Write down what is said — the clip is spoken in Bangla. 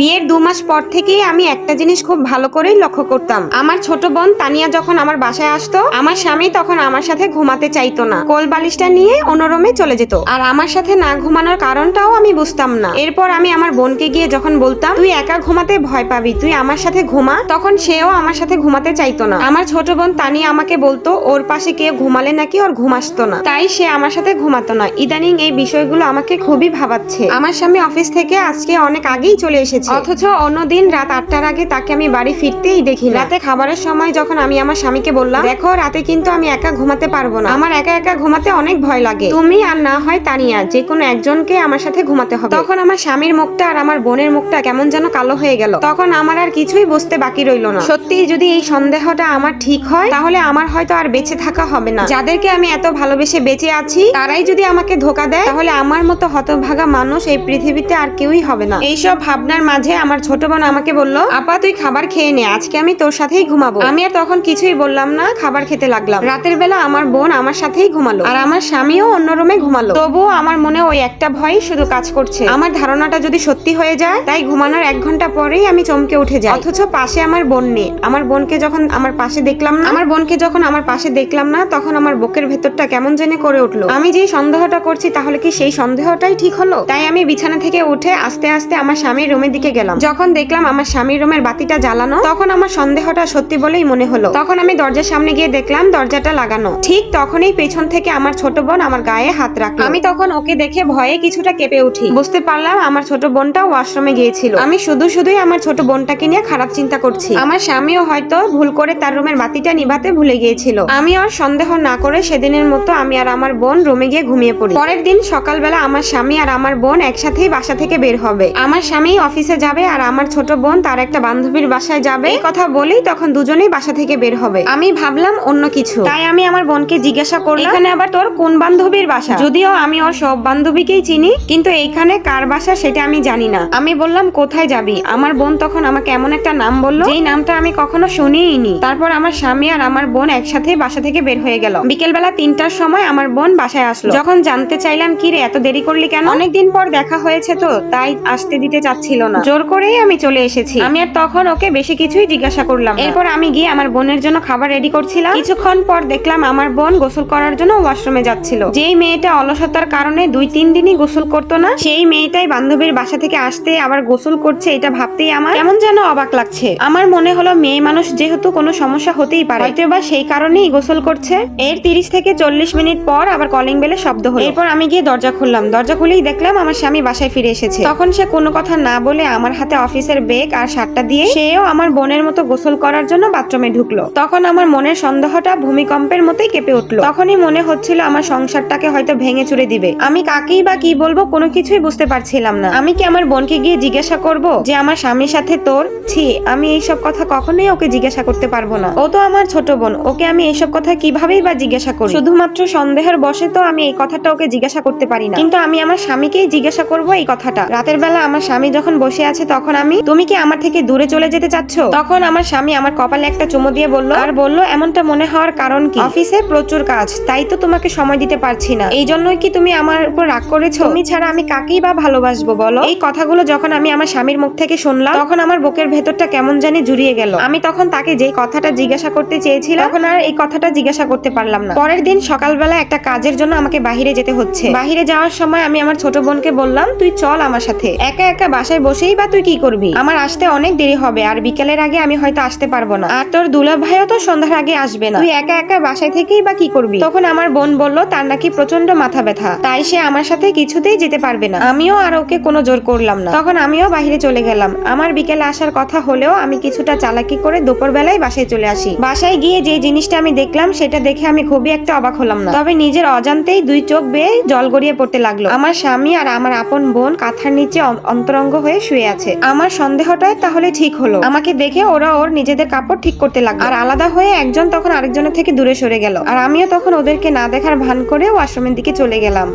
বিয়ের 2 মাস পর থেকেই আমি একটা জিনিস খুব ভালো করেই লক্ষ্য করতাম। আমার ছোট বোন তানিয়া যখন আমার বাসায় আসতো, আমার স্বামী তখন আমার সাথে ঘুমাতে চাইতো না, কোল বালিশটা নিয়ে অন্য রুমে চলে যেত। আর আমার সাথে না ঘুমানোর কারণটাও আমি বুঝতাম না। এরপর আমি আমার বোনকে গিয়ে যখন বলতাম তুই একা ঘুমাতে ভয় পাবি, তুই আমার সাথে ঘুমা, তখন সেও আমার সাথে ঘুমাতে চাইতো না। আমার ছোট বোন তানিয়া আমাকে বলতো ওর পাশে কেউ ঘুমালে নাকি ওর ঘুম আসতো না, তাই সে আমার সাথে ঘুমাতো না। ইদানিং এই বিষয়গুলো আমাকে খুবই ভাবাচ্ছে। আমার স্বামী অফিস থেকে আজকে অনেক আগেই চলে এসেছে, অথচ অন্যদিন রাত 8টার আগে তাকে আমি বাড়ি ফিরতেই দেখি না। রাতে খাবারের সময় যখন আমি আমার স্বামীকে বললাম দেখো রাতে কিন্তু আমি একা ঘুমাতে পারবো না, আমার একা একা ঘুমাতে অনেক ভয় লাগে, তুমি আর না হয় তানিয়া যে কোনো একজনকে আমার সাথে ঘুমাতে হবে। তখন আমার স্বামীর মুখটা আর আমার বোনের মুখটা কেমন যেন কালো হয়ে গেল। তখন আমার আর কিছুই বুঝতে বাকি রইল না। সত্যি যদি এই সন্দেহটা আমার ঠিক হয় তাহলে আমার হয়তো আর বেঁচে থাকা হবে না। যাদেরকে আমি এত ভালোবেসে বেঁচে আছি তারাই যদি আমাকে ধোকা দেয় তাহলে আমার মতো হতভাগা মানুষ এই পৃথিবীতে আর কেউই হবে না। এইসব ভাবনার মাঝে আমার ছোট বোন আমাকে বলল আপা তুই খাবার খেয়ে নে, আজকে আমি তোর সাথেই ঘুমাবো। আমি আর তখন কিছুই বললাম না, খাবার খেতে লাগলাম। রাতের বেলা আমার বোন আমার সাথেই ঘুমালো আর আমার স্বামীও অন্য রুমে ঘুমালো। তবুও আমার মনে ওই একটা ভয় শুধু কাজ করছে, আমার ধারণাটা যদি সত্যি হয়ে যায়। তাই ঘুমানোর 1 ঘন্টা পরেই আমি চমকে উঠে যাই, অথচ পাশে আমার বোন নেই। আমার বোনকে যখন আমার পাশে দেখলাম না তখন আমার বুকের ভেতরটা কেমন জানি করে উঠলো। আমি যেই সন্দেহটা করছি তাহলে কি সেই সন্দেহটাই ঠিক হলো? তাই আমি বিছানা থেকে উঠে আস্তে আস্তে আমার স্বামীর রুমের দিকে গেলাম। যখন দেখলাম আমার স্বামীর রুমের বাতিটা জ্বালানো তখন আমার সন্দেহটা সত্যি বলেই মনে হলো। তখন আমি দরজার সামনে গিয়ে দেখলাম দরজাটা লাগানো। ঠিক তখনই পেছন থেকে আমার ছোট বোন আমার গায়ে হাত রাখলো। আমি তখন ওকে দেখে ভয়ে কিছুটা কেঁপে উঠি। বুঝতে পারলাম আমার ছোট বোনটা ওয়াশরুমে গিয়েছিল। আমি শুধুই আমার ছোট বোনটাকে নিয়ে খারাপ চিন্তা করছি। আমার স্বামীও হয়তো ভুল করে তার রুমের বাতিটা নিভাতে ভুলে গিয়েছিল। আমি আর সন্দেহ না করে সেদিনের মতো আমি আর আমার বোন রুমে গিয়ে ঘুমিয়ে পড়ি। পরের দিন সকালবেলা আমার স্বামী আর আমার বোন একসাথেই বাসা থেকে বের হবে। আমার স্বামী অফিসে যাবে আর আমার ছোট বোন তার একটা বান্ধবীর বাসায় যাবে। এই কথা বলেই তখন দুজনেই বাসা থেকে বের হবে। আমি ভাবলাম অন্য কিছু, তাই আমি আমার বোনকে জিজ্ঞাসা করলাম এখানে আবার তোর কোন বান্ধবীর বাসা? যদিও আমি ওর সব বান্ধবীকেই চিনি, কিন্তু এইখানে কার বাসা সেটা আমি জানি না। আমি বললাম কোথায় যাবি? আমার বোন তখন আমাকে এমন একটা নাম বললো যেই নামটা আমি কখনো শুনিইনি। তারপর আমার স্বামী আর আমার বোন একসাথে বাসা থেকে বের হয়ে গেল। বিকেলবেলা 3টার সময় আমার বোন বাসায় আসলো। যখন জানতে চাইলাম কি রে এত দেরি করলি কেন? অনেকদিন পর দেখা হয়েছে তো তাই আসতে দিতে চাচ্ছিল না, জোর করেই আমি চলে এসেছি। আমি আর তখন ওকে বেশি কিছুই জিজ্ঞাসা করলাম। এরপর আমি গিয়ে আমার বোনের জন্য খাবার রেডি করছিলাম। কিছুক্ষণ পর দেখলাম আমার বোন গোসল করার জন্য ওয়াশরুমে যাচ্ছিল। যেই মেয়েটা অলসতার কারণে 2-3 দিনই গোসল করতো না, সেই মেয়েটাই বান্ধবীর বাসা থেকে আসতে আবার গোসল করছে, এটা ভাবতেই আমার কেমন যেন অবাক লাগছে। আমার মনে হলো মেয়ে মানুষ যেহেতু কোনো সমস্যা হতেই পারে, হয়তো বা সেই কারণেই গোসল করছে। এর 30 থেকে 40 মিনিট পর আবার কলিং বেলে শব্দ হলো। এরপর আমি গিয়ে দরজা খুললাম। দরজা খুলেই দেখলাম আমার স্বামী বাসায় ফিরে এসেছে। তখন সে কোনো কথা না বলে আমার হাতে অফিসের ব্যাগ আর শার্টটা দিয়ে সেও আমার বোনের মতো গোসল করার জন্য বাথরুমে ঢুকলো। তখন আমার মনের সন্দেহটা ভূমিকম্পের মতোই কেঁপে উঠলো। তখনই মনে হচ্ছিল আমার সংসারটাকে হয়তো ভেঙে চুরে দিবে। আমি কাকেই বা কি বলবো কোনো কিছুই বুঝতে পারছিলাম না। আমি কি আমার বোনকে গিয়ে জিজ্ঞাসা করব যে আমার স্বামীর সাথে তোর? ছি, আমি এইসব কথা কখনোই ওকে জিজ্ঞাসা করতে পারবো না। ও তো আমার ছোট বোন, ওকে আমি এইসব কথা কিভাবেই বা জিজ্ঞাসা করি? শুধুমাত্র সন্দেহের বশে তো আমি এই কথাটা ওকে জিজ্ঞাসা করতে পারি না, কিন্তু আমি আমার স্বামীকেই জিজ্ঞাসা করব এই কথাটা। রাতের বেলা আমার স্বামী যখন বসে আছে তখন তুমি কি আমার থেকে দূরে চলে যেতে চাচ্ছ? তখন আমার স্বামী আমার কপালে একটা চুমু দিয়ে বলল এমনটা মনে হওয়ার কারণ কি? অফিসে প্রচুর কাজ, তাই তো তোমাকে সময় দিতে পারছি না। এই জন্যই কি তুমি আমার উপর রাগ করেছো? তুমি ছাড়া আমি কাকেই বা ভালোবাসবো বলো? এই কথাগুলো যখন আমি আমার স্বামীর মুখ থেকে শুনলাম তখন আমার বুকের ভেতরটা কেমন জানি জুড়িয়ে গেল। আমি তখন তাকে যেই কথাটা জিজ্ঞাসা করতে চেয়েছিলাম তখন আর এই কথাটা জিজ্ঞাসা করতে পারলাম না। পরের দিন সকালবেলা একটা কাজের জন্য আমাকে বাহিরে যেতে হচ্ছে। বাহিরে যাওয়ার সময় আমি আমার ছোট বোনকে বললাম তুই চল আমার সাথে। একা একা বাসায় বসেই বা তুই কি করবি? আমার আসতে অনেক দেরি হবে আর বিকেলের আগে আমি হয়তো আসতে পারবো না, আর তোর দুলা ভাইও তো সন্ধ্যার আগে আসবে না, তুই একা একা বাসায় থেকেই বা কি করবি? তখন আমার বোন বলল তার নাকি প্রচন্ড মাথা ব্যথা, তাই সে আমার সাথে কিছুতেই যেতে পারবে না। আমিও আর ওকে কোনো জোর করলাম না। তখন আমিও বাহিরে চলে গেলাম। আমার বিকেলে আসার কথা হলেও আমি কিছুটা চালাকি করে দুপুর বেলায় বাসায় চলে আসি। বাসায় গিয়ে যে জিনিসটা আমি দেখলাম সেটা দেখে আমি খুবই একটা অবাক হলাম না, তবে নিজের অজান্তেই 2 চোখ বেয়ে জল গড়িয়ে পড়তে লাগলো। আমার স্বামী আর আমার আপন বোন কাঁথার নিচে অন্তরঙ্গ হয়ে শুয়ে আছে। আমার সন্দেহটাই তাহলে ঠিক হলো। আমাকে দেখে ওরা ওর নিজেদের কাপড় ঠিক করতে লাগলো আর আলাদা হয়ে একজন তখন আরেকজনের থেকে দূরে সরে গেল, আর আমিও তখন ওদেরকে না দেখার ভান করে ওয়াশরুমের দিকে চলে গেলাম।